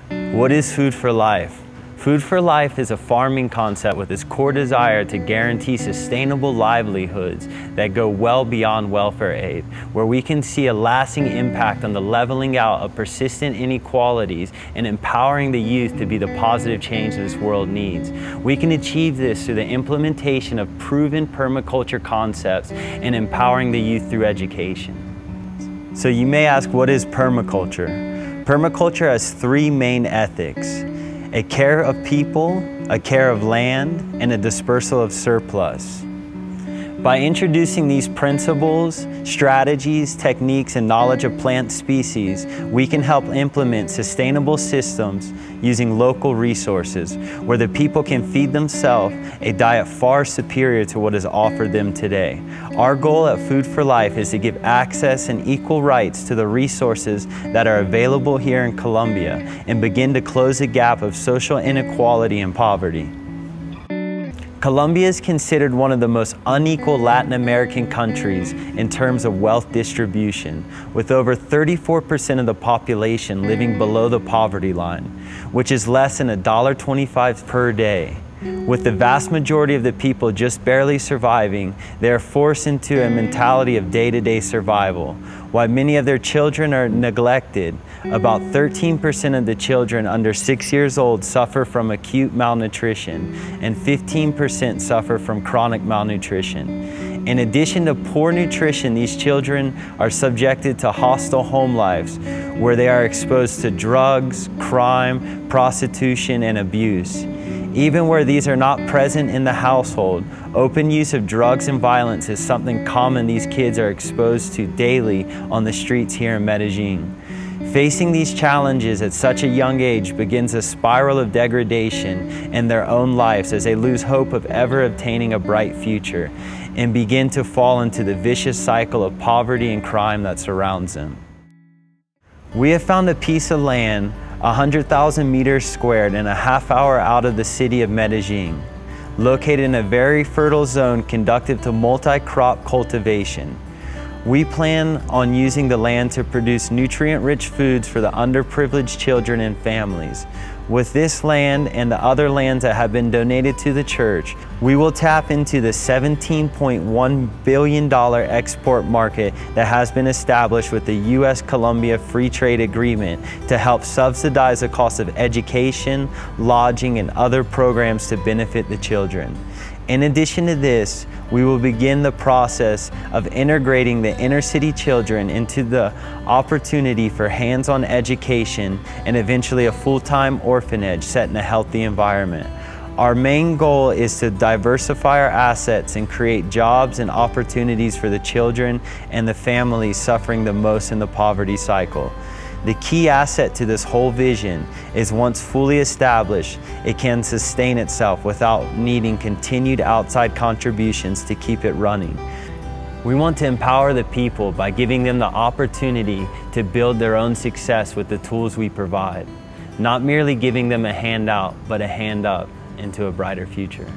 What is Food for Life? Food for Life is a farming concept with its core desire to guarantee sustainable livelihoods that go well beyond welfare aid, where we can see a lasting impact on the leveling out of persistent inequalities and empowering the youth to be the positive change this world needs. We can achieve this through the implementation of proven permaculture concepts and empowering the youth through education. So you may ask, what is permaculture? Permaculture has three main ethics: a care of people, a care of land, and a dispersal of surplus. By introducing these principles, strategies, techniques, and knowledge of plant species, we can help implement sustainable systems using local resources where the people can feed themselves a diet far superior to what is offered them today. Our goal at Food for Life is to give access and equal rights to the resources that are available here in Colombia and begin to close the gap of social inequality and poverty. Colombia is considered one of the most unequal Latin American countries in terms of wealth distribution, with over 34% of the population living below the poverty line, which is less than $1.25 per day. With the vast majority of the people just barely surviving, they are forced into a mentality of day-to-day survival. While many of their children are neglected, about 13% of the children under 6 years old suffer from acute malnutrition, and 15% suffer from chronic malnutrition. In addition to poor nutrition, these children are subjected to hostile home lives, where they are exposed to drugs, crime, prostitution, and abuse. Even where these are not present in the household, open use of drugs and violence is something common these kids are exposed to daily on the streets here in Medellin. Facing these challenges at such a young age begins a spiral of degradation in their own lives as they lose hope of ever obtaining a bright future and begin to fall into the vicious cycle of poverty and crime that surrounds them. We have found a piece of land 100,000 meters squared and a half hour out of the city of Medellin, located in a very fertile zone conducive to multi-crop cultivation. We plan on using the land to produce nutrient-rich foods for the underprivileged children and families. With this land and the other lands that have been donated to the church, we will tap into the $17.1 billion export market that has been established with the U.S.-Colombia Free Trade Agreement to help subsidize the cost of education, lodging, and other programs to benefit the children. In addition to this, we will begin the process of integrating the inner city children into the opportunity for hands-on education and eventually a full-time orphanage set in a healthy environment. Our main goal is to diversify our assets and create jobs and opportunities for the children and the families suffering the most in the poverty cycle. The key asset to this whole vision is once fully established, it can sustain itself without needing continued outside contributions to keep it running. We want to empower the people by giving them the opportunity to build their own success with the tools we provide, not merely giving them a handout, but a hand up into a brighter future.